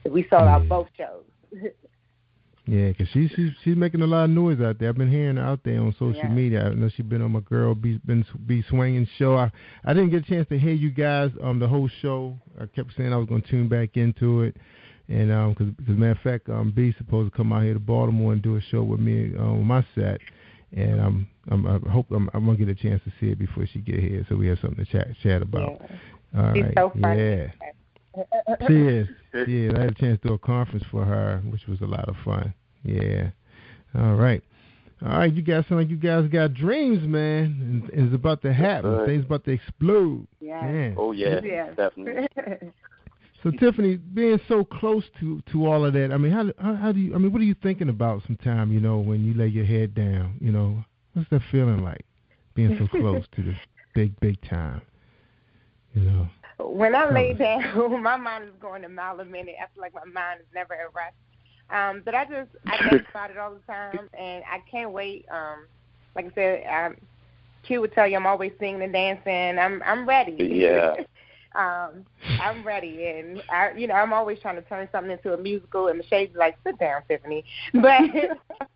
If we sold out both shows. Yeah, because she's making a lot of noise out there. I've been hearing her out there on social media. I know she's been on my Girl Be Swinging show. I didn't get a chance to hear you guys the whole show. I kept saying I was going to tune back into it, and because matter of fact, B's supposed to come out here to Baltimore and do a show with me on my set, and I hope I'm going to get a chance to see it before she get here, so we have something to chat about. Yeah. All she's right. So funny. Yeah. She is. Yeah, I had a chance to do a conference for her, which was a lot of fun. Yeah. All right, you guys sound like you guys got dreams, man. And it's about to happen. Things about to explode. Yeah. Man. Oh, yeah. Definitely. So, Tiffany, being so close to all of that, I mean, how do you, I mean, what are you thinking about sometime, you know, when you lay your head down? You know, what's that feeling like, being so close to this big time, you know? when I lay down, my mind is going a mile a minute. I feel like my mind is never at rest. But I think about it all the time, and I can't wait. Like I said, Q would tell you I'm always singing and dancing. I'm ready. Yeah. I'm ready, and I'm always trying to turn something into a musical. And Michelle's like, "Sit down, Tiffany." But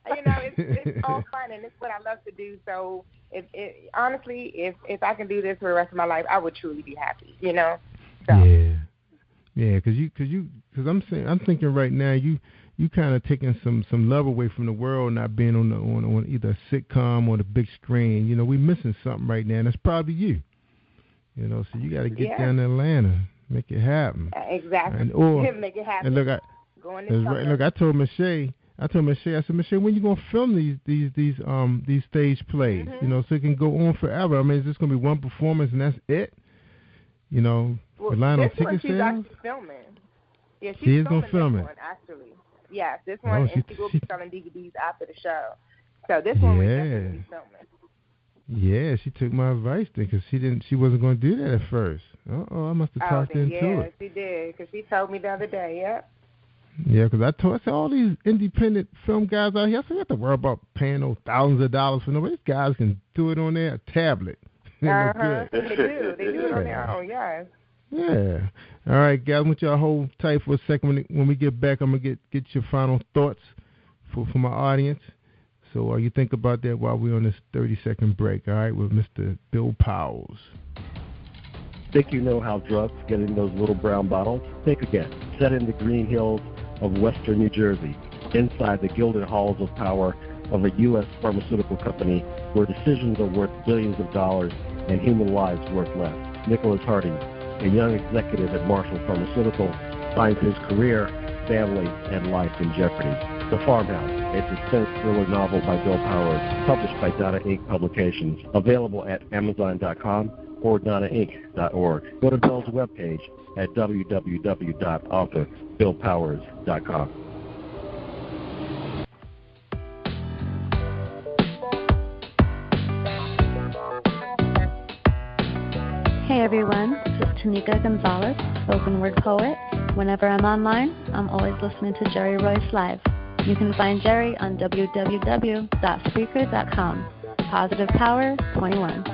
it's all fun, and it's what I love to do. So, honestly, if I can do this for the rest of my life, I would truly be happy. So. Yeah, because I'm thinking right now you kind of taking some love away from the world, not being on either a sitcom or the big screen. We missing something right now, and that's probably you. So you got to get down to Atlanta, make it happen. Exactly. Make it happen. And look, I told Michelle, I said, Michelle, when you gonna film these stage plays? So it can go on forever. I mean, is this gonna be one performance and that's it? Relying on ticket sales. She's actually filming. Yeah, she is gonna film it. One, actually. Yes, this one, and she will be selling DVDs after the show. So this one we're definitely filming. Yeah, she took my advice then because she wasn't going to do that at first. I must have talked into it. Yeah, she did because she told me the other day. Yep. Yeah, because I said all these independent film guys out here, I said you have to worry about paying those thousands of dollars for nobody. These guys can do it on their tablet. They do. They do it on their own. Yes. Yeah. All right, guys, I want y'all hold tight for a second. When we get back, I'm gonna get your final thoughts for my audience. So you think about that while we're on this 30-second break, all right, with Mr. Bill Powers. Think you know how drugs get in those little brown bottles? Think again. Set in the green hills of western New Jersey, inside the gilded halls of power of a U.S. pharmaceutical company where decisions are worth billions of dollars and human lives worth less. Nicholas Harding, a young executive at Marshall Pharmaceutical, finds his career, family, and life in jeopardy. The Farmhouse, a suspense thriller novel by Bill Powers, published by Donna Inc. Publications, available at Amazon.com or DonnaInc.org. Go to Bill's webpage at www.authorBillPowers.com. Hey everyone, this is Tanika Gonzalez, spoken word poet. Whenever I'm online, I'm always listening to Jerry Royce Live. You can find Jerry on www.speaker.com. Positive Power 21.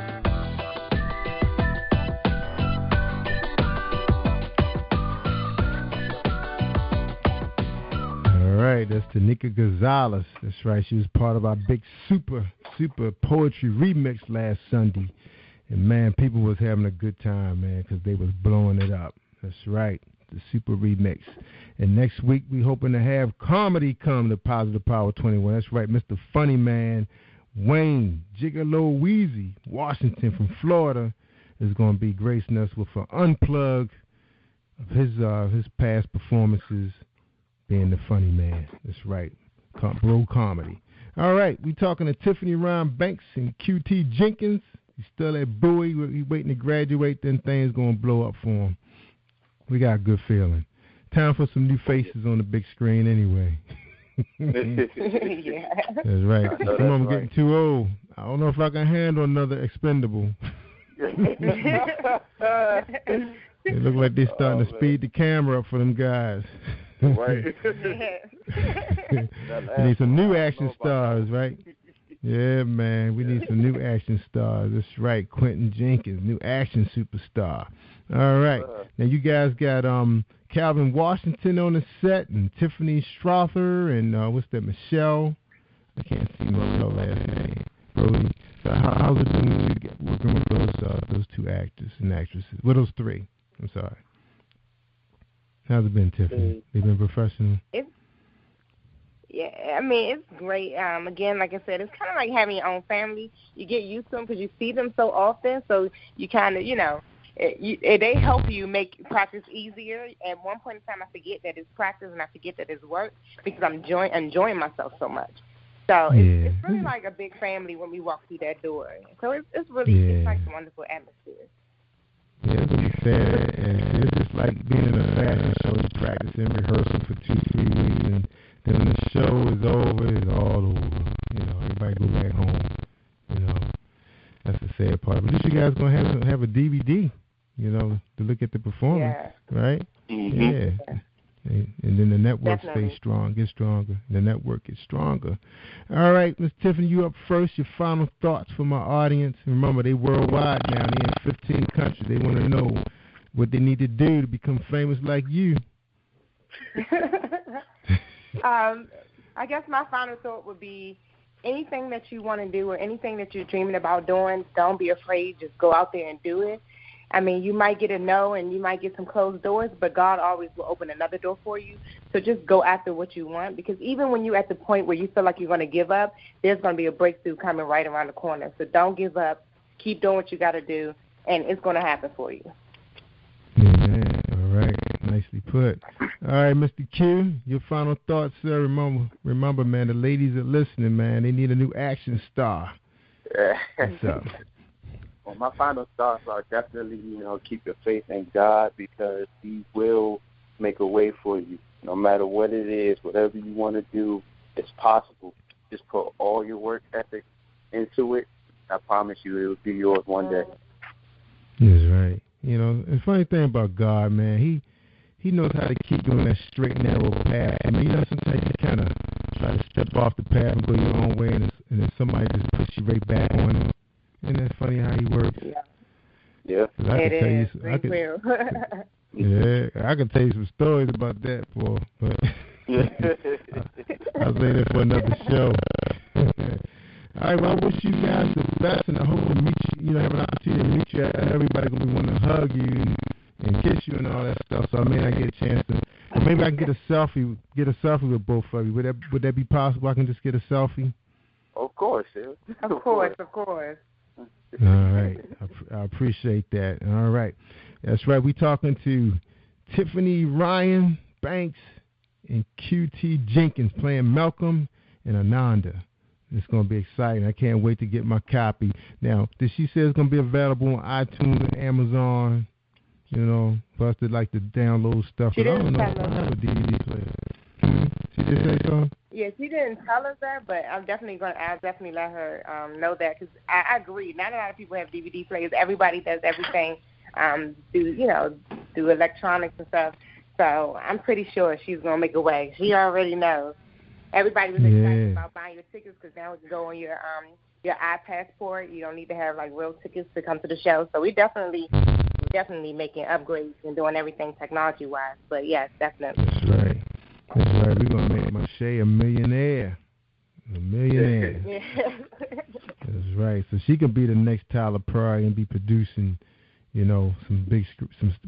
All right, that's Tanika Gonzalez. That's right. She was part of our big super poetry remix last Sunday. And, man, people was having a good time, man, because they was blowing it up. That's right, the super remix. And next week we hoping to have comedy come to Positive Power 21. That's right, Mr. Funny Man, Wayne Gigolo Weezy, Washington from Florida, is going to be gracing us with an unplug of his past performances being the Funny Man. That's right, bro comedy. All right, we talking to Tiffany Ryan Banks and QT Jenkins. He's still at Bowie. He's waiting to graduate. Then things going to blow up for him. We got a good feeling. Time for some new faces on the big screen anyway. Yeah. That's right. Come on, I'm getting too old. I don't know if I can handle another Expendable. It look like they're starting to speed the camera up for them guys. Right. We need some new action stars, right? Yeah, man. We need some new action stars. That's right. Quentin Jenkins, new action superstar. All right. Now you guys got Calvin Washington on the set and Tiffany Strother and what's that, Michelle? I can't see her last name. Brody. So how's it been working with those two actors and actresses? Well, those three. I'm sorry. How's it been, Tiffany? They've been professional? Yeah, I mean, it's great. Again, like I said, it's kind of like having your own family. You get used to them because you see them so often, so you kind of, they help you make practice easier. At one point in time, I forget that it's practice and I forget that it's work because I'm enjoying myself so much. So it's really like a big family when we walk through that door. So it's really it's like a wonderful atmosphere. Yeah, it's really sad, and it's just like being in a fashion show. You practice and rehearsing for 2-3 weeks, and then when the show is over, it's all over. Everybody go back home. That's the sad part. But at least you guys gonna have a DVD. to look at the performance, right? Mm-hmm. Yeah. And then the network Definitely. stays strong, gets stronger. The network gets stronger. All right, Ms. Tiffany, you up first. Your final thoughts for my audience. Remember, they worldwide now. They're in 15 countries. They want to know what they need to do to become famous like you. I guess my final thought would be anything that you want to do or anything that you're dreaming about doing, don't be afraid. Just go out there and do it. I mean, you might get a no and you might get some closed doors, but God always will open another door for you. So just go after what you want, because even when you're at the point where you feel like you're going to give up, there's going to be a breakthrough coming right around the corner. So don't give up. Keep doing what you got to do, and it's going to happen for you. Amen. All right. Nicely put. All right, Mr. Q, your final thoughts, sir. Remember, man, the ladies are listening, man. They need a new action star. What's up? Well, my final thoughts are definitely, keep your faith in God, because He will make a way for you. No matter what it is, whatever you want to do, it's possible. Just put all your work ethic into it. I promise you it will be yours one day. That's right. The funny thing about God, man, He knows how to keep you on that straight, narrow path. I mean, sometimes you kind of try to step off the path and go your own way, and then somebody just puts you right back on it. Isn't that funny how He works? Yeah. It is. I can tell you some stories about that, Paul. But I'll say that for another show. All right, well, I wish you guys the best, and I hope to meet you, have an opportunity to meet you, and everybody going to be wanting to hug you and kiss you and all that stuff, so I may not get a chance to, or maybe I can get a selfie with both of you. Would that be possible? I can just get a selfie? Of course, yeah. Of course. All right. I appreciate that. All right. That's right. We're talking to Tiffany Ryan Banks and QT Jenkins playing Malcolm and Ananda. It's going to be exciting. I can't wait to get my copy. Now, did she say it's going to be available on iTunes and Amazon, for us to like to download stuff? She didn't I don't have a DVD player. She did say so? Yeah, she didn't tell us that, but I'll definitely let her know that, because I agree. Not a lot of people have DVD players. Everybody does everything through electronics and stuff. So I'm pretty sure she's going to make a way. She already knows. Everybody was excited about buying your tickets, because now you can go on your iPassport. You don't need to have real tickets to come to the show. So we're definitely making upgrades and doing everything technology-wise. But yes, definitely. That's right. We're going to make Mache a millionaire. That's right. So she could be the next Tyler Perry and be producing, some big,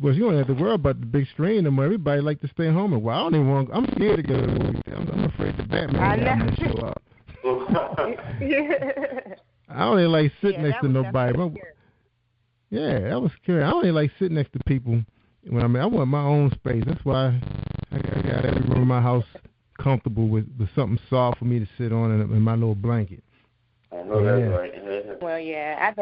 well, you don't have to worry about the big screen no more. Everybody like to stay home. And I don't even want. I'm scared to go to the movie. I'm afraid the Batman going to show up. I don't even like sitting next to nobody. That was scary. I don't even like sitting next to people when I want my own space. That's why I got every room in my house comfortable with something soft for me to sit on in my little blanket. I know that's right. Well, yeah,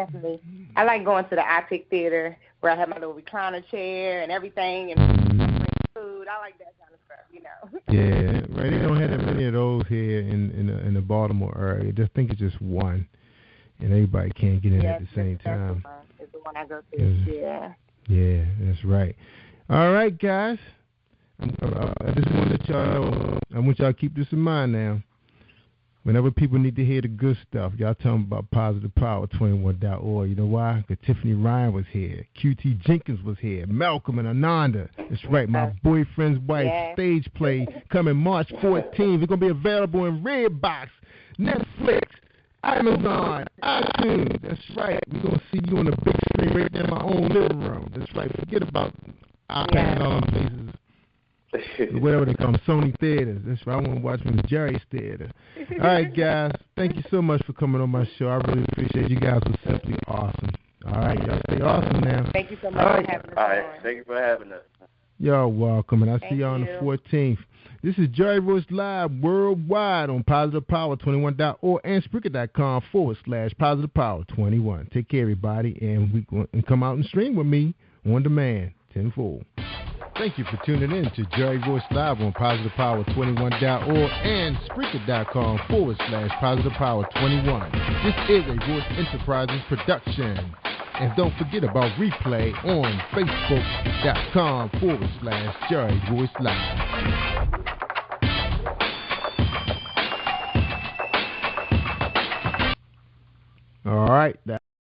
I like going to the iPic Theater where I have my little recliner chair and everything and food. I like that kind of stuff, Yeah, right. They don't have that many of those here in the Baltimore area. I think it's just one, and everybody can't get in at the same time. It's the one I go to. Yeah, that's right. All right, guys. I just want to let y'all know. I want y'all to keep this in mind now. Whenever people need to hear the good stuff, y'all tell them about positivepower21.org. You know why? Because Tiffany Ryan was here. QT Jenkins was here. Malcolm and Ananda. That's right. My boyfriend's wife stage play coming March 14th. It's going to be available in Redbox, Netflix, Amazon, iTunes. That's right. We're going to see you on the big screen right there in my own living room. That's right. Forget about iPad and all them places. Whatever they call them, Sony Theaters. That's right. I want to watch from Jerry's Theater. All right, guys. Thank you so much for coming on my show. I really appreciate it. You guys were simply awesome. All right, y'all stay awesome now. Thank you so much for having us. All right, thank you for having us. Y'all welcome, and I'll see y'all on the 14th. This is Jerry Royce Live worldwide on positivepower21.org and Spreaker.com/positivepower21. Take care, everybody, and come out and stream with me on demand, tenfold. Thank you for tuning in to Jerry Royce Live on positivepower21.org and Spreaker.com/positivepower21. This is a Royce Enterprises production. And don't forget about replay on Facebook.com/Jerry Royce Live. All right.